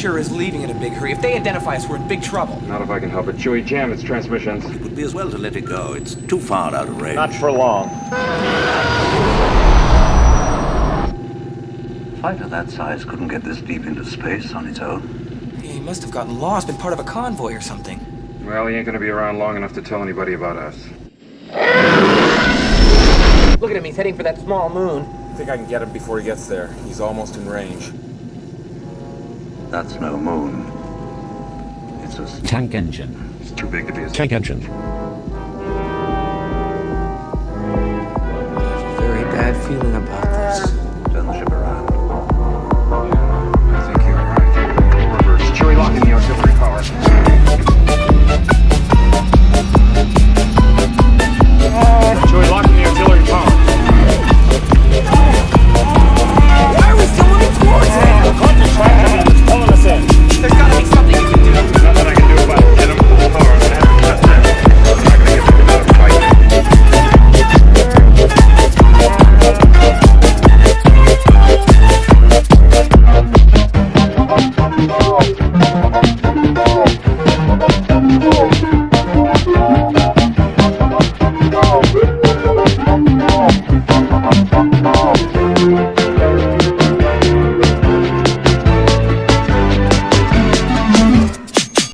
sure is leaving in a big hurry. If they identify us, we're in big trouble. Not if I can help it. Chewie, jam its transmissions. It would be as well to let it go. It's too far out of range. Not for long. Fighter that size couldn't get this deep into space on its own. Yeah, he must have gotten lost, been part of a convoy or something. Well, he ain't gonna be around long enough to tell anybody about us. Look at him, he's heading for that small moon. I think I can get him before he gets there. He's almost in range. That's no moon. It's a Tank engine. It's too big to be a... Tank engine. I have a very bad feeling about this.